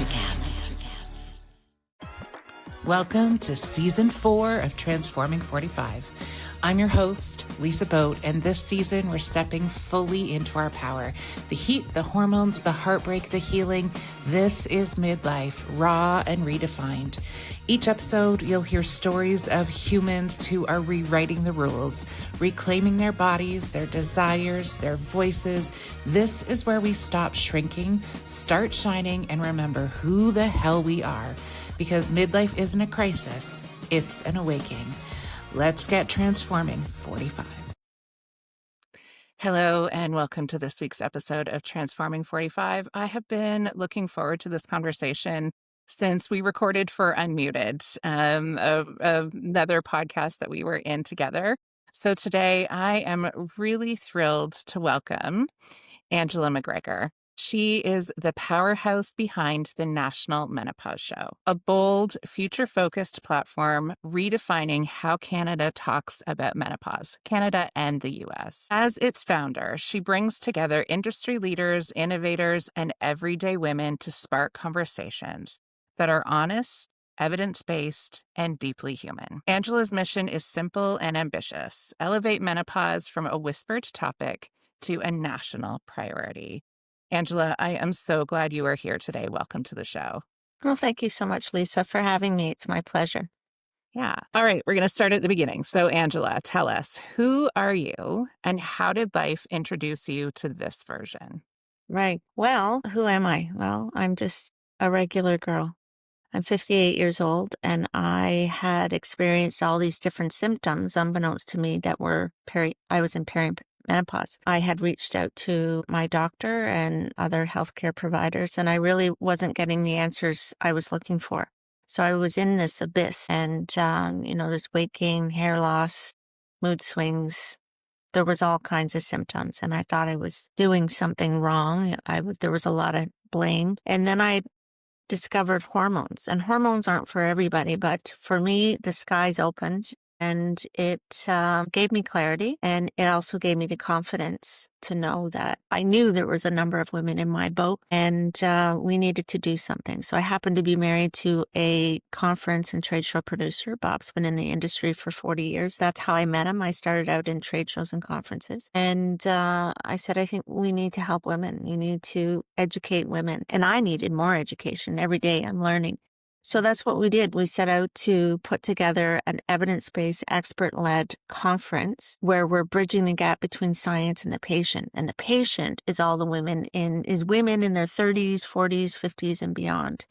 NutriCast. Welcome to Season 4 of Transforming 45. I'm your host, Lisa Boat, and this season we're stepping fully into our power. The heat, the hormones, the heartbreak, the healing. This is midlife, raw and redefined. Each episode, you'll hear stories of humans who are rewriting the rules, reclaiming their bodies, their desires, their voices. This is where we stop shrinking, start shining, and remember who the hell we are. Because midlife isn't a crisis, it's an awakening. Let's get transforming 45. Hello, and welcome to this week's episode of Transforming 45. I have been looking forward to this conversation since we recorded for Unmuted, another podcast that we were in together. So today I am really thrilled to welcome Angela MacGregor. She is the powerhouse behind the National Menopause Show, a bold, future-focused platform redefining how Canada talks about menopause, Canada and the U.S. As its founder, she brings together industry leaders, innovators, and everyday women to spark conversations that are honest, evidence-based, and deeply human. Angela's mission is simple and ambitious: elevate menopause from a whispered topic to a national priority. Angela, I am so glad you are here today. Welcome to the show. Well, thank you so much, Lisa, for having me. It's my pleasure. Yeah. All right. We're going to start at the beginning. So, Angela, tell us, who are you and how did life introduce you to this version? Right. Well, who am I? Well, I'm just a regular girl. I'm 58 years old, and I had experienced all these different symptoms, unbeknownst to me, that were I was in perimenopause. I had reached out to my doctor and other healthcare providers, and I really wasn't getting the answers I was looking for. So I was in this abyss, and there's weight gain, hair loss, mood swings. There was all kinds of symptoms, and I thought I was doing something wrong. There was a lot of blame, and then I discovered hormones, and hormones aren't for everybody, but for me, the skies opened, and it gave me clarity, and it also gave me the confidence to know that I knew there was a number of women in my boat, and we needed to do something. So I happened to be married to a conference and trade show producer. Bob's been in the industry for 40 years. That's how I met him. I started out in trade shows and conferences. And I said, I think we need to help women. You need to educate women. And I needed more education. Every day I'm learning. So that's what we did. We set out to put together an evidence-based, expert-led conference where we're bridging the gap between science and the patient. And the patient is all the women in their 30s, 40s, 50s, and beyond.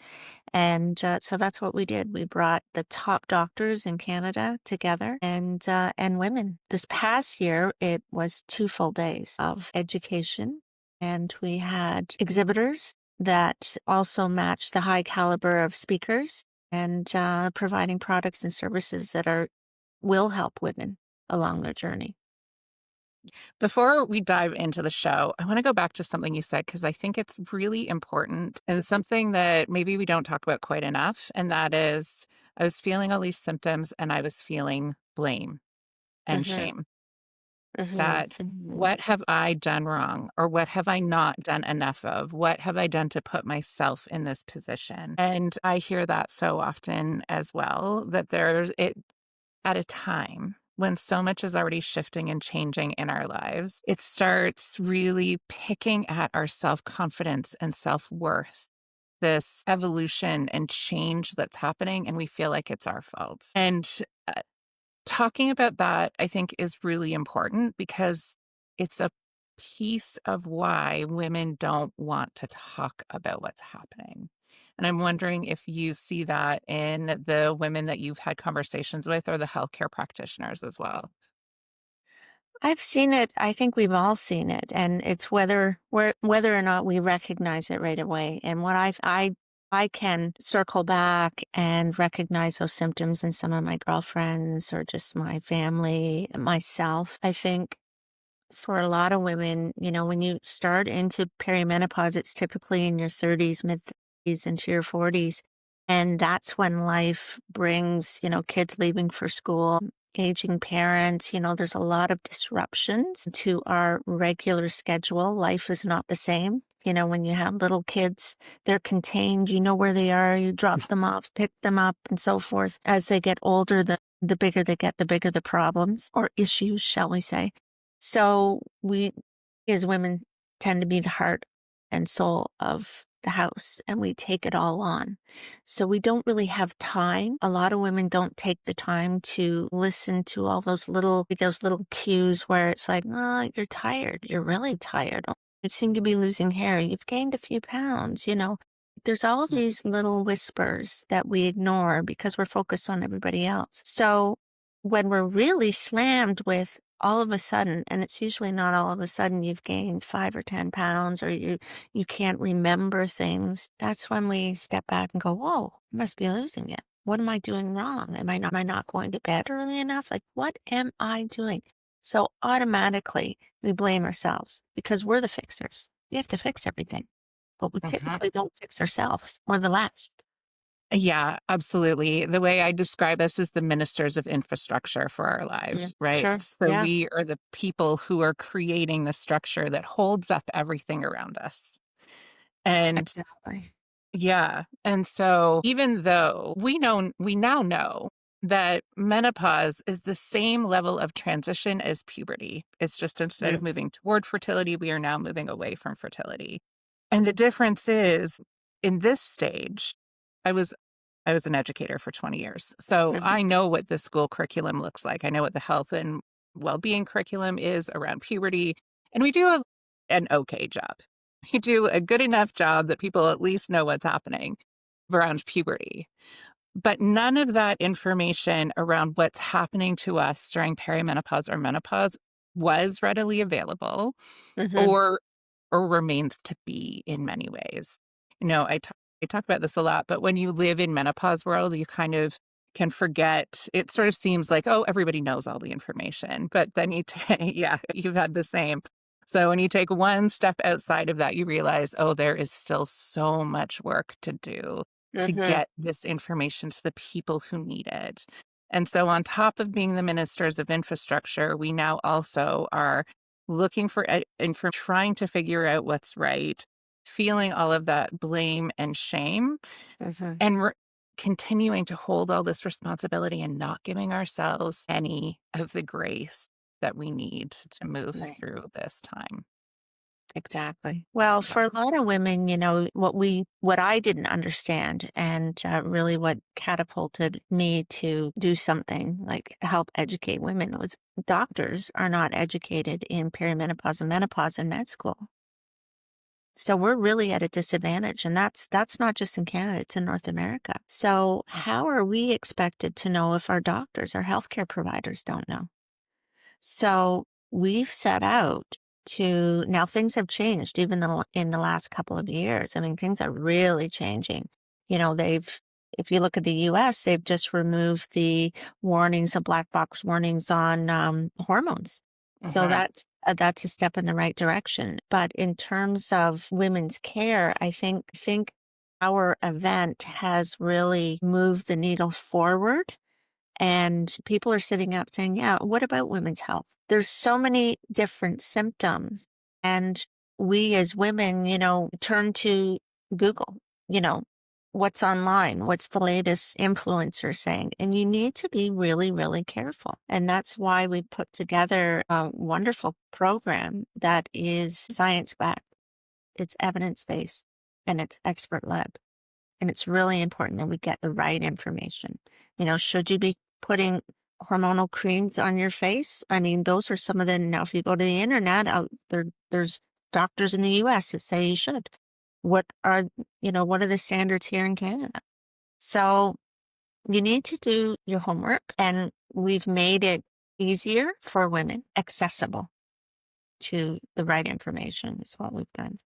And so that's what we did. We brought the top doctors in Canada together and women. This past year, it was 2 full days of education, and we had exhibitors that also match the high caliber of speakers and providing products and services that will help women along their journey. Before we dive into the show, I want to go back to something you said because I think it's really important and something that maybe we don't talk about quite enough. And that is, I was feeling all these symptoms and I was feeling blame and shame. That what have I done wrong, or what have I not done enough of? What have I done to put myself in this position? And I hear that so often as well, that at a time when so much is already shifting and changing in our lives, it starts really picking at our self-confidence and self-worth, this evolution and change that's happening, and we feel like it's our fault. And talking about that, I think, is really important because it's a piece of why women don't want to talk about what's happening. And I'm wondering if you see that in the women that you've had conversations with or the healthcare practitioners as well. I've seen it. I think we've all seen it, and it's whether or not we recognize it right away. And what I can circle back and recognize those symptoms in some of my girlfriends or just my family, myself. I think for a lot of women, when you start into perimenopause, it's typically in your 30s, mid-30s into your 40s. And that's when life brings, kids leaving for school, aging parents, there's a lot of disruptions to our regular schedule. Life is not the same. When you have little kids, they're contained, you know where they are, you drop them off, pick them up, and so forth. As they get older, the bigger they get, the bigger the problems or issues, shall we say. So we as women tend to be the heart and soul of the house, and we take it all on. So we don't really have time. A lot of women don't take the time to listen to all those little cues where it's like, oh, you're tired. You're really tired. Oh, you seem to be losing hair. You've gained a few pounds. There's all Mm. these little whispers that we ignore because we're focused on everybody else. So when we're really slammed with all of a sudden, and it's usually not all of a sudden you've gained 5 or 10 pounds or you can't remember things, that's when we step back and go, whoa, I must be losing it. What am I doing wrong? Am I not going to bed early enough? Like, what am I doing? So automatically we blame ourselves because we're the fixers. We have to fix everything, but we Mhm. typically don't fix ourselves. We're the last. Yeah, absolutely. The way I describe us is the ministers of infrastructure for our Mm, lives, right? sure. So Yeah, we are the people who are creating the structure that holds up everything around us. And exactly. yeah, and so even though we now know that menopause is the same level of transition as puberty. It's just instead of Mm, moving toward fertility, we are now moving away from fertility. And the difference is in this stage, I was I was an educator for 20 years. So mhm, I know what the school curriculum looks like. I know what the health and well-being curriculum is around puberty, and we do an okay job. We do a good enough job that people at least know what's happening around puberty. But none of that information around what's happening to us during perimenopause or menopause was readily available mhm, or remains to be in many ways. I talk about this a lot, but when you live in menopause world, you kind of can forget. It sort of seems like, oh, everybody knows all the information, but then you take, yeah, you've had the same. So when you take one step outside of that, you realize, oh, there is still so much work to do to mhm, get this information to the people who need it. And so on top of being the ministers of infrastructure, we now also are looking for trying to figure out what's right, feeling all of that blame and shame, mhm. and continuing to hold all this responsibility and not giving ourselves any of the grace that we need to move Right. through this time. Exactly. Well, Yeah. for a lot of women, what I didn't understand and really what catapulted me to do something like help educate women was doctors are not educated in perimenopause and menopause in med school. So we're really at a disadvantage. And that's not just in Canada, it's in North America. So how are we expected to know if our doctors, our healthcare providers don't know? So we've set out to now things have changed even in the last couple of years. I mean, things are really changing. If you look at the US, they've just removed the warnings, the black box warnings on hormones. So Mhm. that's a step in the right direction. But in terms of women's care, I think our event has really moved the needle forward and people are sitting up saying, yeah, what about women's health? There's so many different symptoms. And we as women, turn to Google, you know, what's online? What's the latest influencer saying? And you need to be really, really careful. And that's why we put together a wonderful program that is science backed, it's evidence based, and it's expert led. And it's really important that we get the right information. Should you be putting hormonal creams on your face? I mean, those are some of the, now if you go to the internet, there's doctors in the US that say you should. What are, what are the standards here in Canada? So you need to do your homework and we've made it easier for women, accessible to the right information is what we've done.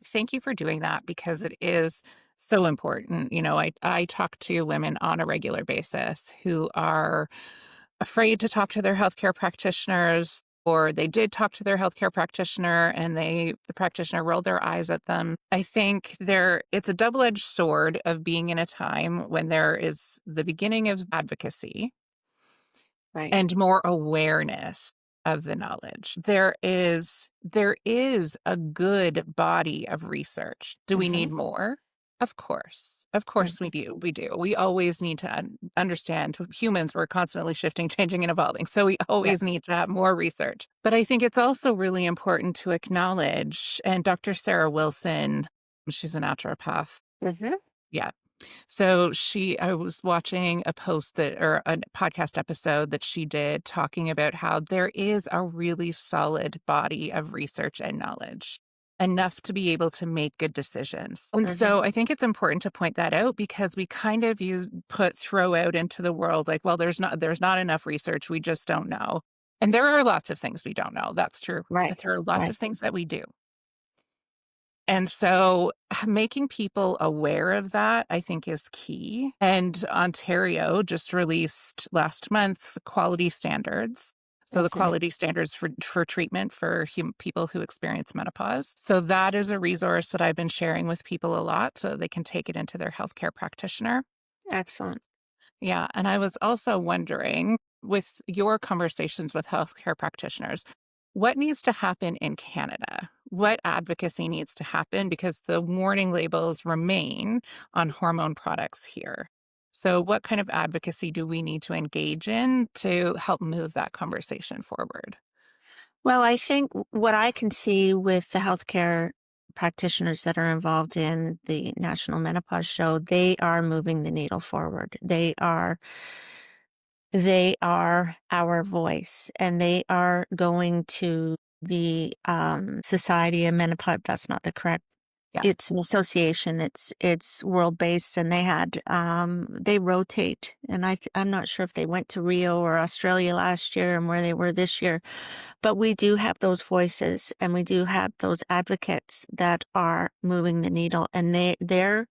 Thank you for doing that because it is so important. I talk to women on a regular basis who are afraid to talk to their healthcare practitioners, or they did talk to their healthcare practitioner and the practitioner rolled their eyes at them. I think it's a double-edged sword of being in a time when there is the beginning of advocacy Right. and more awareness. of the knowledge. There is a good body of research. Do we Mhm. need more? Of course. Of course we Mhm. do. We do. We always need to understand humans, we're constantly shifting, changing, and evolving. So we always Yes. need to have more research. But I think it's also really important to acknowledge, and Dr. Sarah Wilson, she's a naturopath. Mhm. Yeah. So I was watching a post that, or a podcast episode that she did talking about how there is a really solid body of research and knowledge, enough to be able to make good decisions. And Mhm. so I think it's important to point that out because we kind of throw out into the world like, well, there's not enough research. We just don't know. And there are lots of things we don't know. That's true. Right. But there are lots Right. of things that we do. And so making people aware of that, I think, is key. And Ontario just released last month quality standards. So the Mhm. quality standards for treatment for people who experience menopause. So that is a resource that I've been sharing with people a lot so they can take it into their healthcare practitioner. Excellent. Yeah, and I was also wondering, with your conversations with healthcare practitioners, what needs to happen in Canada? What advocacy needs to happen? Because the warning labels remain on hormone products here. So, what kind of advocacy do we need to engage in to help move that conversation forward? Well, I think what I can see with the healthcare practitioners that are involved in the National Menopause Show, they are moving the needle forward. They are our voice, and they are going to the Society of Menopause. That's not the correct. Yeah. It's an association. It's world based, and they rotate. And I'm not sure if they went to Rio or Australia last year and where they were this year, but we do have those voices, and we do have those advocates that are moving the needle, and their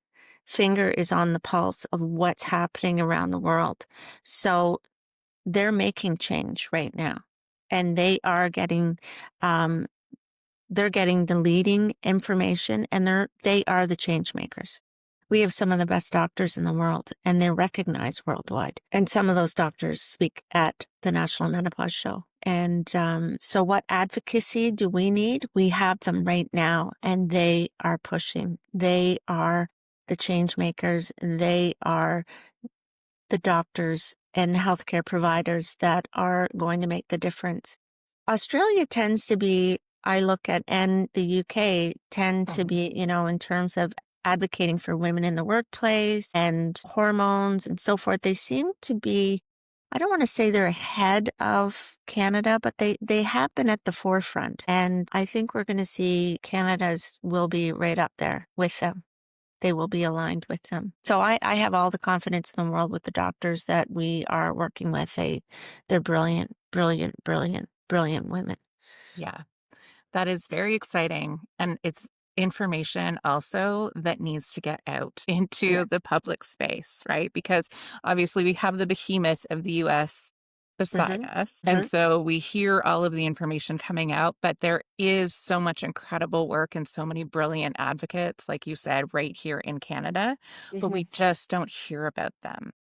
finger is on the pulse of what's happening around the world. So they're making change right now, and um, they're getting the leading information, and they are the change makers. We have some of the best doctors in the world, and they're recognized worldwide. And some of those doctors speak at the National Menopause Show. And so, what advocacy do we need? We have them right now, and they are pushing. They are the change makers. They are the doctors and healthcare providers that are going to make the difference. Australia tends to be, I look at, and the UK tend to Mhm. be, in terms of advocating for women in the workplace and hormones and so forth. They seem to be, I don't want to say they're ahead of Canada, but they have been at the forefront. And I think we're going to see Canada's will be right up there with them. They will be aligned with them. So I have all the confidence in the world with the doctors that we are working with. They're brilliant, brilliant, brilliant, brilliant women. Yeah. That is very exciting, and it's information also that needs to get out Yeah. into the public space, right? Because obviously we have the behemoth of the US beside Hmm. us, and Hmm. so we hear all of the information coming out, but there is so much incredible work and so many brilliant advocates, like you said, right here in Canada, but Hmm. we just don't hear about them.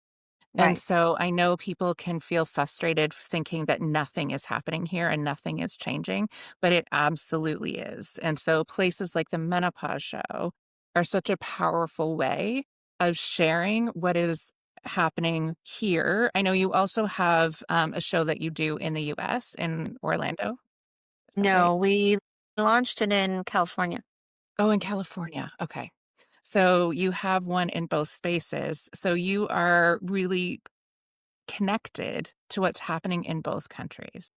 And Right. so I know people can feel frustrated thinking that nothing is happening here and nothing is changing, but it absolutely is. And so places like the Menopause Show are such a powerful way of sharing what is happening here. I know you also have a show that you do in the US in Orlando. Is that right? No, we launched it in California. Oh, in California. Okay. So you have one in both spaces. So you are really connected to what's happening in both countries.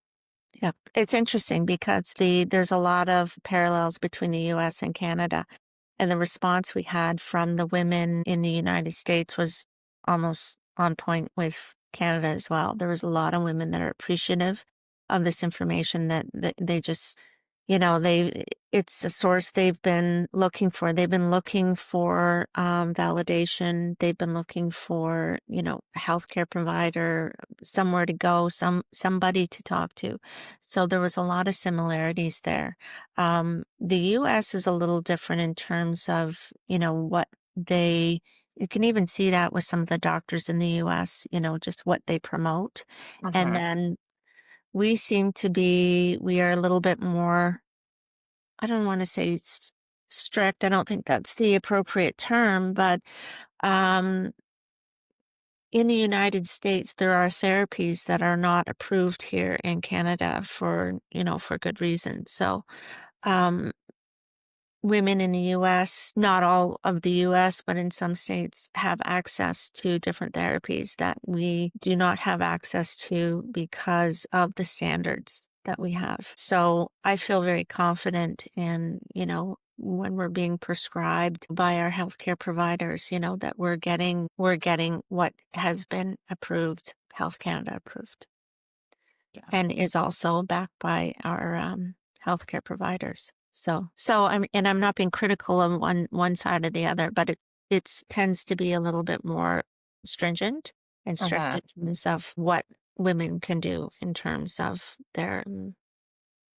Yeah. It's interesting because there's a lot of parallels between the US and Canada. And the response we had from the women in the United States was almost on point with Canada as well. There was a lot of women that are appreciative of this information that they just, it's a source they've been looking for. They've been looking for validation. They've been looking for, a healthcare provider, somewhere to go, somebody to talk to. So there was a lot of similarities there. The US is a little different in terms of, what you can even see that with some of the doctors in the US, just what they promote. And Mhm. then we are a little bit more, I don't want to say strict. I don't think that's the appropriate term, but um, in the United States, there are therapies that are not approved here in Canada for good reasons. So, um, women in the US, not all of the US, but in some states, have access to different therapies that we do not have access to because of the standards that we have. So I feel very confident in, when we're being prescribed by our healthcare providers, that we're getting what has been approved, Health Canada approved, Yeah. and is also backed by our healthcare providers. So I'm not being critical of one side or the other, but it tends to be a little bit more stringent and strict Mhm. in terms of what women can do in terms of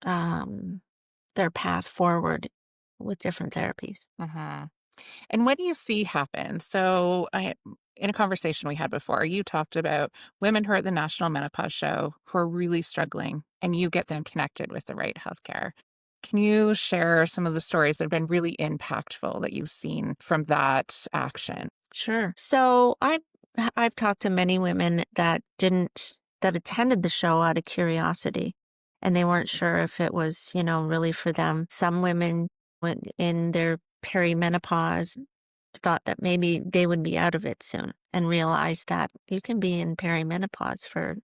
um, their path forward with different therapies. Mhm. And what do you see happen? So, in a conversation we had before, you talked about women who are at the National Menopause Show who are really struggling, and you get them connected with the right healthcare. Can you share some of the stories that have been really impactful that you've seen from that action? Sure. So I've talked to many women that attended the show out of curiosity, and they weren't sure if it was, really for them. Some women went in their perimenopause, thought that maybe they would be out of it soon, and realized that you can be in perimenopause for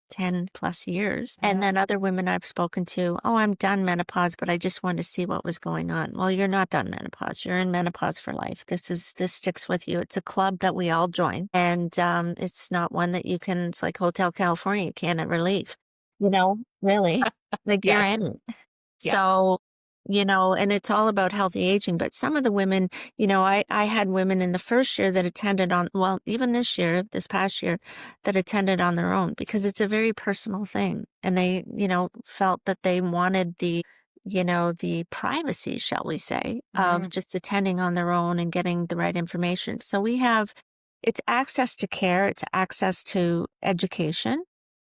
10 plus years. And Mhm. then other women I've spoken to, oh, I'm done menopause, but I just wanted to see what was going on. Well, you're not done menopause. You're in menopause for life. This sticks with you. It's a club that we all join. And it's not one that it's like Hotel California. You can't ever leave, really. Like you're Yes. in it. Yeah. So, and it's all about healthy aging. But some of the women, I had women in the first year that attended well, even this past year, that attended on their own because it's a very personal thing. And they, felt that they wanted the privacy, shall we say, of Mhm. just attending on their own and getting the right information. So it's access to care, it's access to education.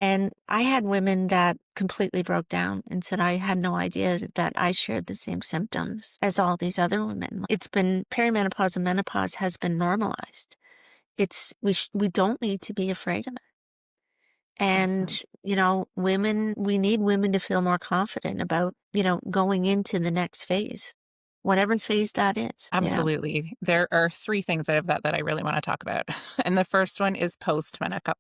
And I had women that completely broke down and said, I had no idea that I shared the same symptoms as all these other women. It's been perimenopause and menopause has been normalized. We don't need to be afraid of it. Mhm. And, we need women to feel more confident about, going into the next phase, whatever phase that is. Yeah. Absolutely. There are 3 things out of that I really wanna talk about. And the first one is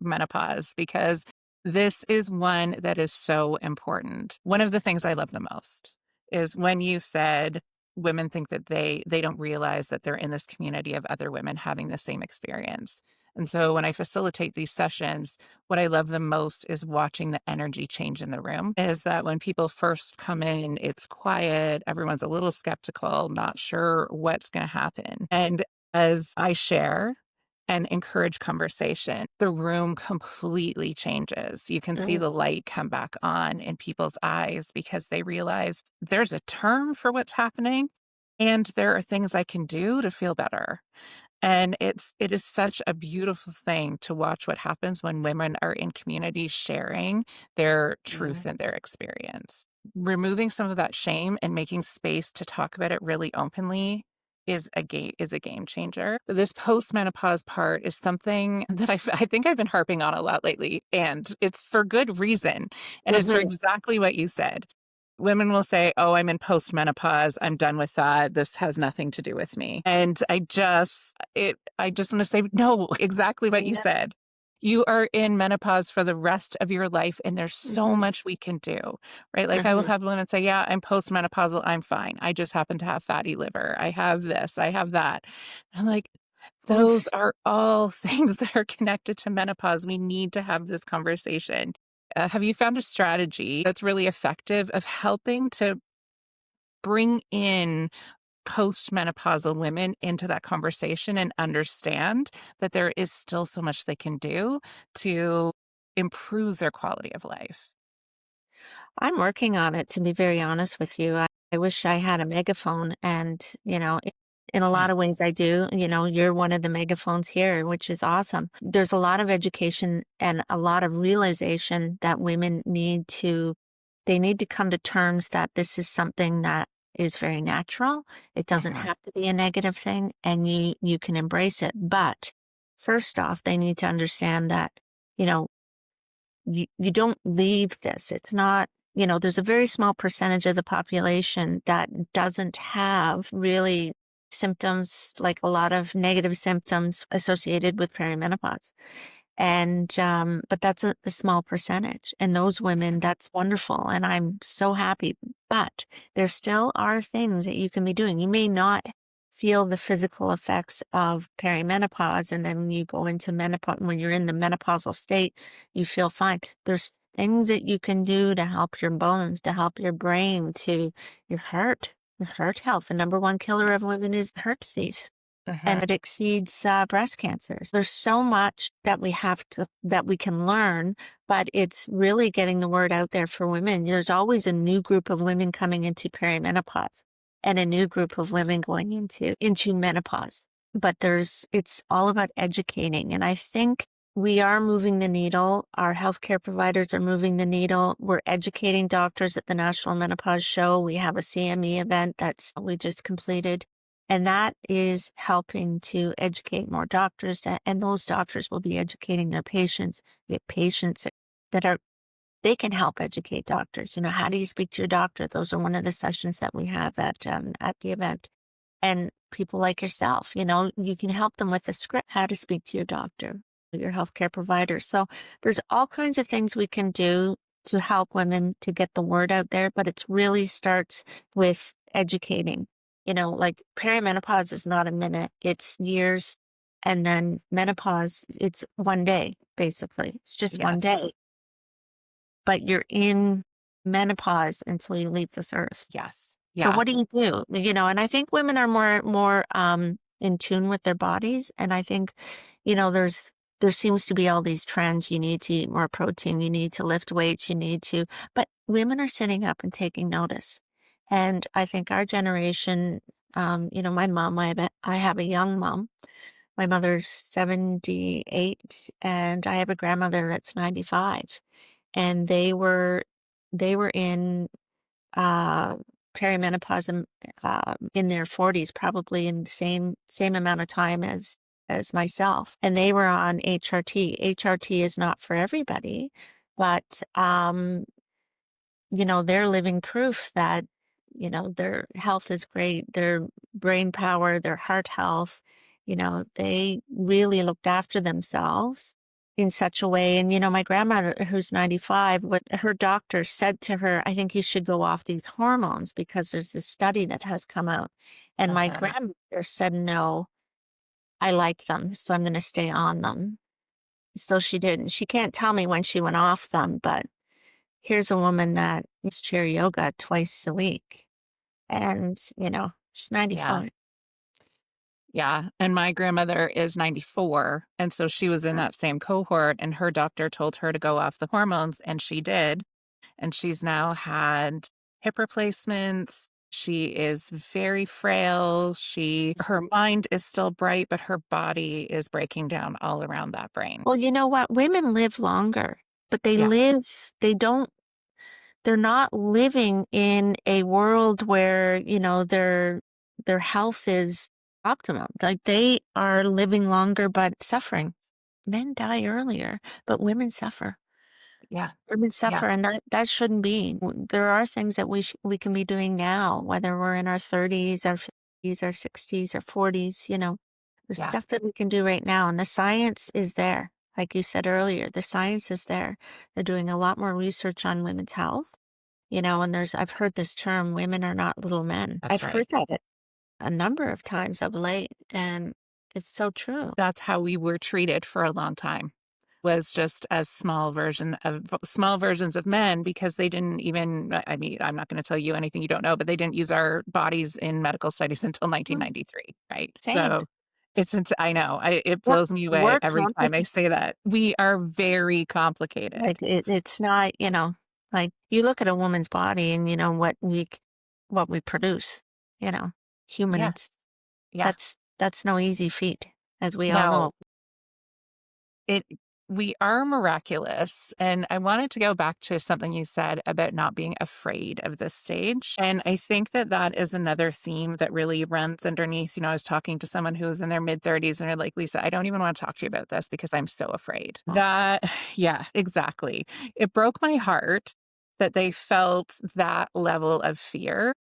menopause because this is one that is so important. One of the things I love the most is when you said women think that they don't realize that they're in this community of other women having the same experience. And so when I facilitate these sessions, what I love the most is watching the energy change in the room. Is that when people first come in, it's quiet, everyone's a little skeptical, not sure what's going to happen. And as I share and encourage conversation, the room completely changes. You can see Mm, the light come back on in people's eyes because they realize there's a term for what's happening and there are things I can do to feel better. And it is such a beautiful thing to watch what happens when women are in communities sharing their yeah. truth and their experience. Removing some of that shame and making space to talk about it really openly is a game changer. This postmenopause part is something that I think I've been harping on a lot lately, and it's for good reason. And it's for Mhm, exactly what you said. Women will say, "Oh, I'm in postmenopause. I'm done with that. This has nothing to do with me." And I just want to say, no, exactly what you yeah. said. You are in menopause for the rest of your life, and there's so Mhm, much we can do, right? Like I will mhm, have women say, "Yeah, I'm postmenopausal. I'm fine. I just happen to have fatty liver. I have this. I have that." I'm like, those oof. are all things that are connected to menopause. We need to have this conversation. Have you found a strategy that's really effective of helping to bring in postmenopausal women into that conversation and understand that there is still so much they can do to improve their quality of life? I'm working on it, to be very honest with you. I wish I had a megaphone and, In a Yeah. lot of ways, I do. You're one of the megaphones here, which is awesome. There's a lot of education and a lot of realization that women they need to come to terms that this is something that is very natural. It doesn't Mhm. have to be a negative thing, and you can embrace it. But first off, they need to understand that, you know, you don't leave this. It's not, there's a very small percentage of the population that doesn't have really symptoms, like a lot of negative symptoms associated with perimenopause. And, but that's a small percentage. And those women, that's wonderful. And I'm so happy. But there still are things that you can be doing. You may not feel the physical effects of perimenopause. And then when you go into menopause, when you're in the menopausal state, you feel fine. There's things that you can do to help your bones, to help your brain, to your heart health. The number one killer of women is heart disease, Mhm. and it exceeds breast cancers. There's so much that we can learn, but it's really getting the word out there for women. There's always a new group of women coming into perimenopause and a new group of women going into menopause. But it's all about educating. And I think we are moving the needle. Our healthcare providers are moving the needle. We're educating doctors at the National Menopause Show. We have a CME event we just completed, and that is helping to educate more doctors, and those doctors will be educating their patients. We have patients that they can help educate doctors. How do you speak to your doctor? Those are one of the sessions that we have at the event. And people like yourself, you can help them with a script, how to speak to your doctor, your healthcare provider. So there's all kinds of things we can do to help women to get the word out there, but it really starts with educating. Like perimenopause is not a minute, it's years. And then menopause, it's one day, basically. It's just one Yes. day, but you're in menopause until you leave this earth. Yes. So Yeah. what do you do? And I think women are more in tune with their bodies. And I think, there seems to be all these trends. You need to eat more protein, you need to lift weights, but women are sitting up and taking notice. And I think our generation, my mom, I have a young mom. My mother's 78 and I have a grandmother that's 95. And they were in uh, perimenopause in their 40s, probably in the same amount of time as myself, and they were on HRT. HRT is not for everybody, but they're living proof that, their health is great, their brain power, their heart health, they really looked after themselves in such a way. And, my grandmother, who's 95, what her doctor said to her, I think you should go off these hormones because there's this study that has come out. And my Uh-huh. grandmother said, no, I like them, so I'm going to stay on them. So she did. And she can't tell me when she went off them, but here's a woman that needs chair yoga twice a week. And, she's Yeah. 95. Yeah. And my grandmother is 94. And so she was in that same cohort, and her doctor told her to go off the hormones, and she did. And she's now had hip replacements. She is very frail. Her mind is still bright, but her body is breaking down all around that brain. Well, you know what? Women live longer, but Yeah. they're not living in a world where, their health is optimum. Like they are living longer, but suffering. Men die earlier, but women suffer. Yeah. Women Yeah. suffer, and that shouldn't be. There are things that we can be doing now, whether we're in our 30s, our 50s, our 60s, our 40s. There's Yeah. stuff that we can do right now, and the science is there. Like you said earlier, the science is there. They're doing a lot more research on women's health. And I've heard this term, women are not little men. That's I've right. heard that a number of times of late, and it's so true. That's how we were treated for a long time. Was just as small versions of men, because they didn't even, I mean, I'm not going to tell you anything you don't know, but they didn't use our bodies in medical studies until Mm, 1993, right? same. So I know, it What blows me away every working? time I say that. We are very complicated. Like it's not, like you look at a woman's body and what we produce, you know, Yes. humans. Yeah. That's no easy feat, as we all know. No. It we are miraculous, and I wanted to go back to something you said about not being afraid of this stage, and I think that that is another theme that really runs underneath. I was talking to someone who was in their mid-30s, and they're like, "Lisa, I don't even wanna talk to you about this because I'm so afraid." That yeah, exactly. It broke my heart that they felt that level of fear,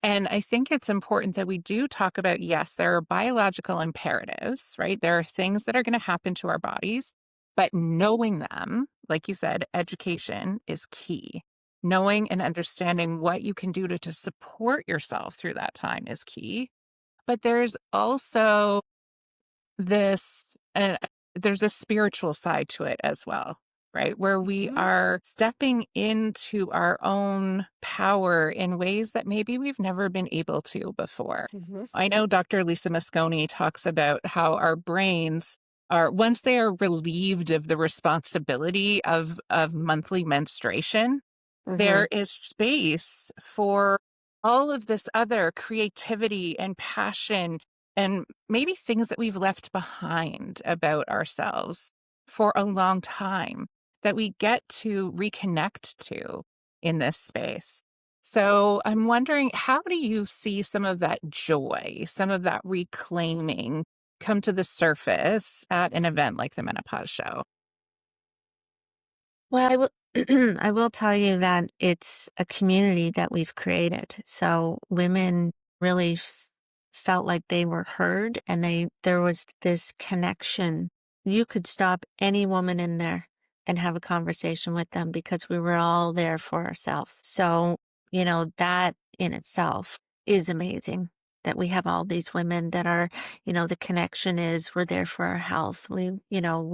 and I think it's important that we do talk about, yes, there are biological imperatives, right? There are things that are going to happen to our bodies, but knowing them, like you said, education is key. Knowing and understanding what you can do to support yourself through that time is key. But there's also this there's a spiritual side to it as well, right? Where we are stepping into our own power in ways that maybe we've never been able to before. Mhm. I know Dr. Lisa Mosconi talks about how our brains are, once they are relieved of the responsibility of monthly menstruation, there Mhm. is space for all of this other creativity and passion and maybe things that we've left behind about ourselves for a long time that we get to reconnect to in this space. So I'm wondering, how do you see some of that joy, some of that reclaiming come to the surface at an event like the Menopause Show? Well, I will I will tell you that it's a community that we've created. So women really felt like they were heard and there was this connection. You could stop any woman in there and have a conversation with them because we were all there for ourselves. So, that in itself is amazing that we have all these women that are, the connection is we're there for our health. We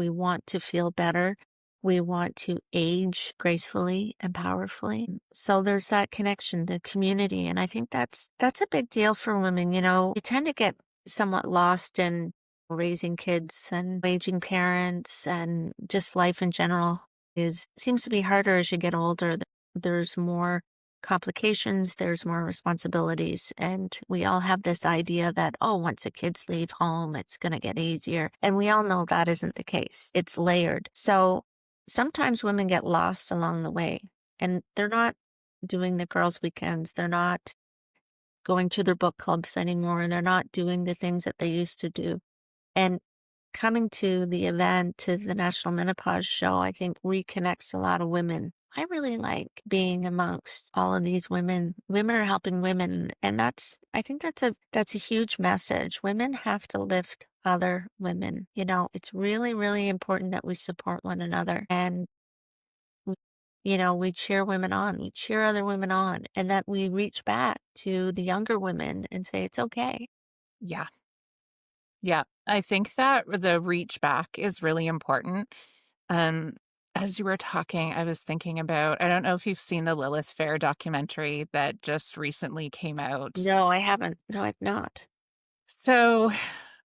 want to feel better, we want to age gracefully and powerfully. So there's that connection, the community. And I think that's a big deal for women. You tend to get somewhat lost in raising kids and aging parents and just life in general is seems to be harder as you get older. There's more complications, there's more responsibilities. And we all have this idea that, oh, once the kids leave home, it's going to get easier. And we all know that isn't the case. It's layered. So sometimes women get lost along the way and they're not doing the girls' weekends. They're not going to their book clubs anymore. And they're not doing the things that they used to do. And coming to the event, to the National Menopause Show, I think reconnects a lot of women. I really like being amongst all of these women. Women are helping women, and I think that's a huge message. Women have to lift other women. It's really, really important that we support one another and we- we cheer women on, we cheer other women on, and that we reach back to the younger women and say it's okay. Yeah. Yeah. I think that the reach back is really important. Um, as you were talking, I was thinking about, I don't know if you've seen the Lilith Fair documentary that just recently came out. No, I haven't. No, I've not. So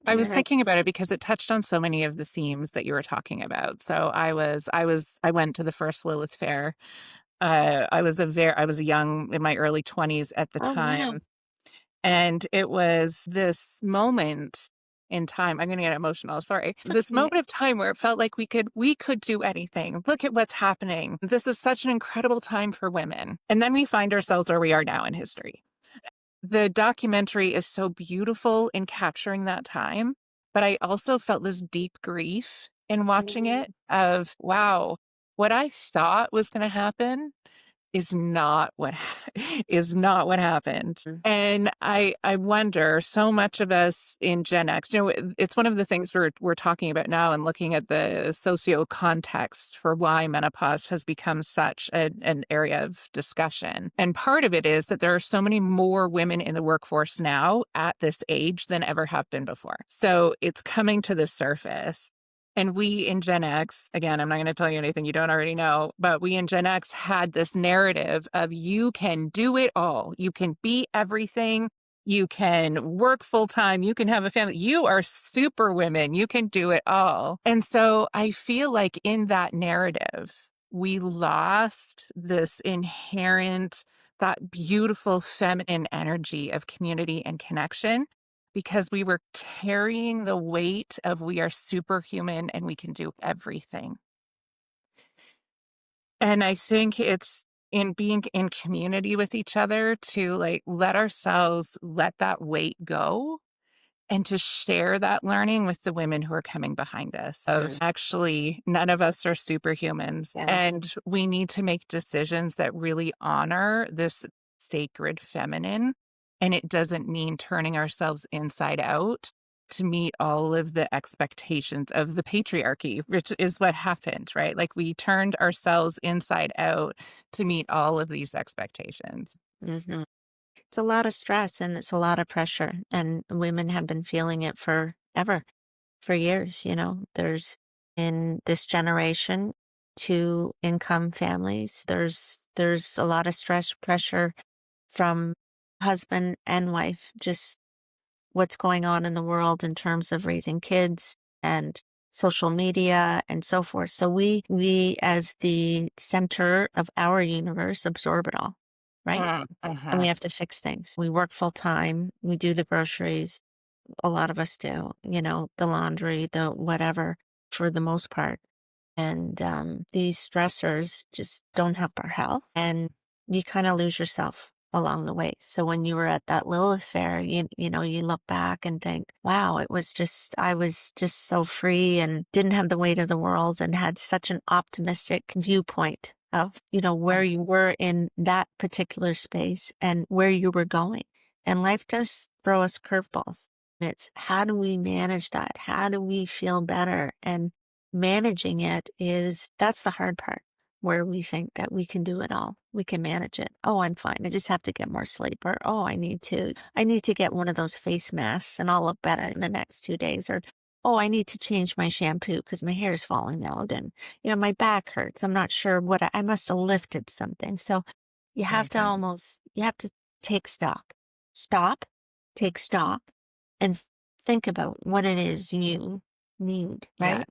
I was Never. thinking about it because it touched on so many of the themes that you were talking about. So I went to the first Lilith Fair. I was young in my early 20s at the Oh, wow. time. And it was this moment in time, I'm gonna get emotional, sorry. It's This okay. moment of time where it felt like we could do anything. Look at what's happening. This is such an incredible time for women. And then we find ourselves where we are now in history. The documentary is so beautiful in capturing that time, but I also felt this deep grief in watching Mhm. it of, wow, what I thought was gonna happen is not what is not what happened. Mm. And I wonder, so much of us in Gen X, it's one of the things we're talking about now and looking at the socio context for why menopause has become such an area of discussion. And part of it is that there are so many more women in the workforce now at this age than ever have been before. So it's coming to the surface. And we in Gen X, again, I'm not going to tell you anything you don't already know, but we in Gen X had this narrative of you can do it all. You can be everything. You can work full time. You can have a family. You are super women. You can do it all. And so I feel like in that narrative, we lost this inherent, that beautiful feminine energy of community and connection because we were carrying the weight of we are superhuman and we can do everything. And I think it's in being in community with each other to like let ourselves let that weight go and to share that learning with the women who are coming behind us of actually none of us are superhumans Yeah. and we need to make decisions that really honor this sacred feminine. And it doesn't mean turning ourselves inside out to meet all of the expectations of the patriarchy, which is what happened, right? Like we turned ourselves inside out to meet all of these expectations. Mhm. It's a lot of stress and it's a lot of pressure, and women have been feeling it forever, for years. There's in this generation, two income families. There's a lot of stress pressure from husband and wife, just what's going on in the world in terms of raising kids and social media and so forth. So we as the center of our universe absorb it all, right? And we Mhm. have to fix things. We work full time, we do the groceries, a lot of us do, the laundry, the whatever, for the most part. And these stressors just don't help our health. And you kind of lose yourself along the way. So when you were at that Lilith fair, you look back and think, wow, I was just so free and didn't have the weight of the world and had such an optimistic viewpoint of, where you were in that particular space and where you were going. And life does throw us curveballs. It's how do we manage that? How do we feel better? And managing it that's the hard part, where we think that we can do it all. We can manage it. Oh, I'm fine. I just have to get more sleep. Or, oh, I need to get one of those face masks and I'll look better in the next 2 days. Or, oh, I need to change my shampoo because my hair is falling out and, my back hurts. I'm not sure I must have lifted something. So Mhm. you have to take stock, stop, take stock, and think about what it is you need, Yeah. right?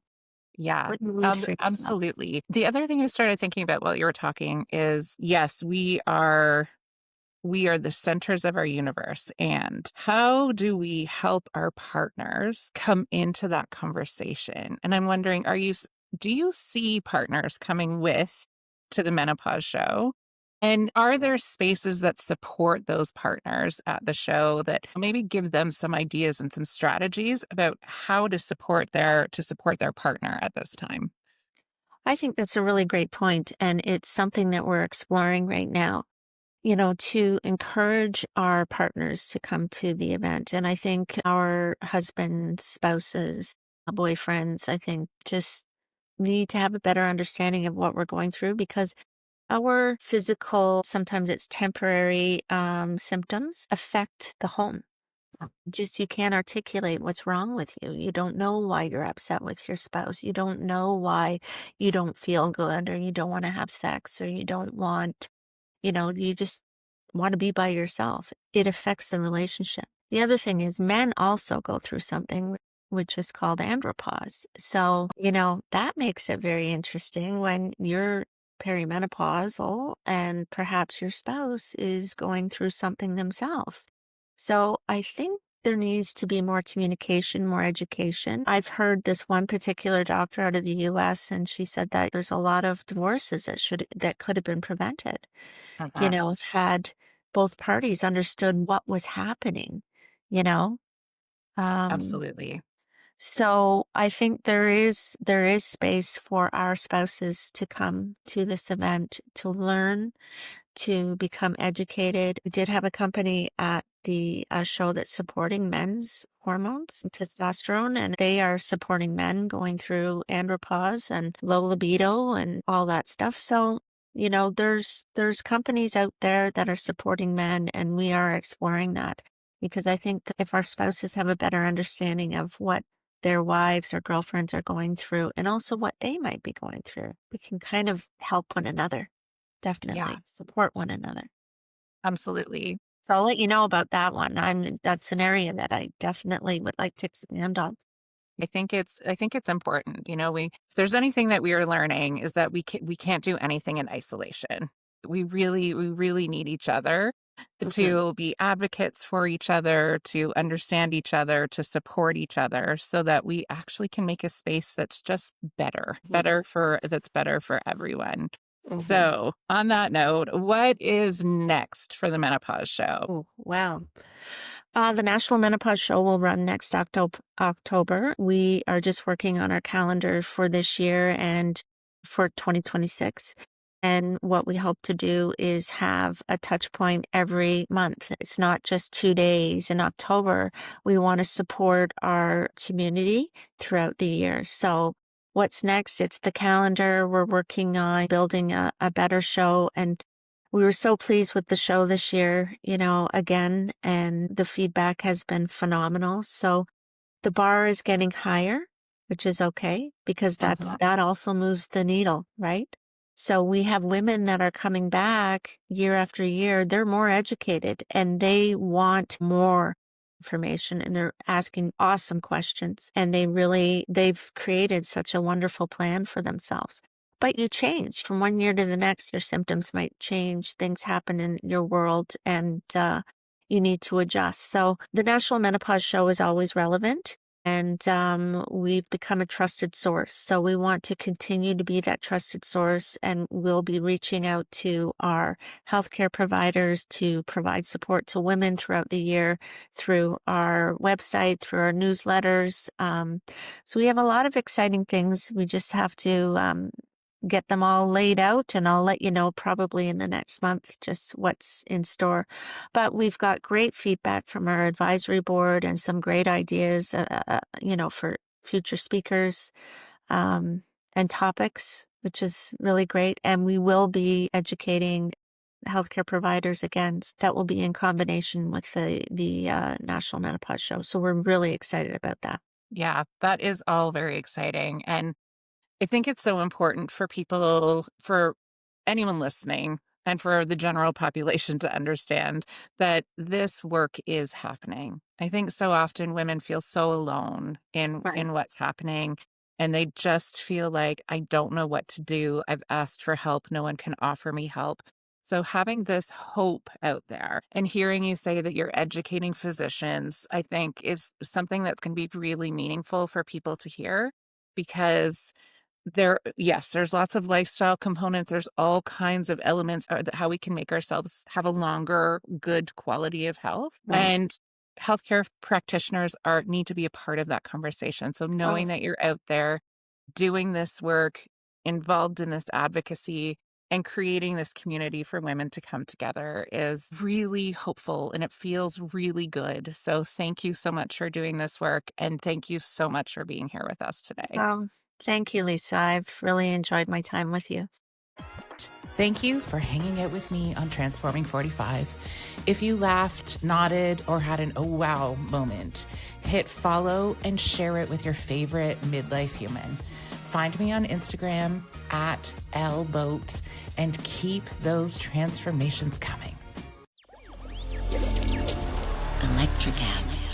Yeah, What do you need for yourself? absolutely. The other thing I started thinking about while you were talking is, yes, we are the centers of our universe. And how do we help our partners come into that conversation? And I'm wondering, do you see partners coming with to the menopause show? And are there spaces that support those partners at the show that maybe give them some ideas and some strategies about how to support their partner at this time? I think that's a really great point, and it's something that we're exploring right now, to encourage our partners to come to the event. And I think our husbands, spouses, boyfriends, I think just need to have a better understanding of what we're going through because our physical, sometimes it's temporary symptoms affect the home. Just you can't articulate what's wrong with you. You don't know why you're upset with your spouse. You don't know why you don't feel good or you don't want to have sex or you don't want, you just want to be by yourself. It affects the relationship. The other thing is men also go through something which is called andropause. So, that makes it very interesting when you're perimenopausal and perhaps your spouse is going through something themselves. So I think there needs to be more communication, more education. I've heard this one particular doctor out of the US, and she said that there's a lot of divorces that could have been prevented, Uh-huh. had both parties understood what was happening, you know? Um, Absolutely. so I think there is space for our spouses to come to this event to learn, to become educated. We did have a company at the show that's supporting men's hormones and testosterone, and they are supporting men going through andropause and low libido and all that stuff. So, there's companies out there that are supporting men, and we are exploring that because I think that if our spouses have a better understanding of what their wives or girlfriends are going through and also what they might be going through, we can kind of help one another. Yeah, Definitely. Support one another. absolutely. So I'll let you know about that one. That's an area that I definitely would like to expand on. I think it's important. If there's anything that we are learning is that we can't do anything in isolation. We really need each other. Mhm. to be advocates for each other, to understand each other, to support each other so that we actually can make a space that's just better, Mhm. that's better for everyone. Mhm. So, on that note, what is next for the Menopause Show? Oh, wow. The National Menopause Show will run next October. We are just working on our calendar for this year and for 2026. And what we hope to do is have a touch point every month. It's not just 2 days in October. We want to support our community throughout the year. So what's next? It's the calendar. We're working on building a better show, and we were so pleased with the show this year, again, and the feedback has been phenomenal. So the bar is getting higher, which is okay because Mhm. that also moves the needle, right? So we have women that are coming back year after year. They're more educated and they want more information and they're asking awesome questions and they've created such a wonderful plan for themselves. But you change from one year to the next. Your symptoms might change. Things happen in your world and you need to adjust. So the National Menopause Show is always relevant. And we've become a trusted source. So we want to continue to be that trusted source. And we'll be reaching out to our healthcare providers to provide support to women throughout the year through our website, through our newsletters. So we have a lot of exciting things. We just have to get them all laid out, and I'll let you know probably in the next month just what's in store. But we've got great feedback from our advisory board and some great ideas, for future speakers um, and topics, which is really great. And we will be educating healthcare providers again. That will be in combination with the National Menopause Show. So we're really excited about that. Yeah, that is all very exciting. And I think it's so important for people, for anyone listening, and for the general population to understand that this work is happening. I think so often women feel so alone Right. in what's happening, and they just feel like, I don't know what to do. I've asked for help. No one can offer me help. So having this hope out there and hearing you say that you're educating physicians, I think is something that's going to be really meaningful for people to hear because yes, there's lots of lifestyle components. There's all kinds of elements that how we can make ourselves have a longer, good quality of health. Right. And healthcare practitioners need to be a part of that conversation. So knowing Oh, that you're out there doing this work, involved in this advocacy, and creating this community for women to come together is really hopeful and it feels really good. So thank you so much for doing this work. And thank you so much for being here with us today. well, thank you, Lisa. I've really enjoyed my time with you. Thank you for hanging out with me on Transforming 45. If you laughed, nodded, or had an oh wow moment, hit follow and share it with your favorite midlife human. Find me on Instagram at lboat and keep those transformations coming. Electric acid.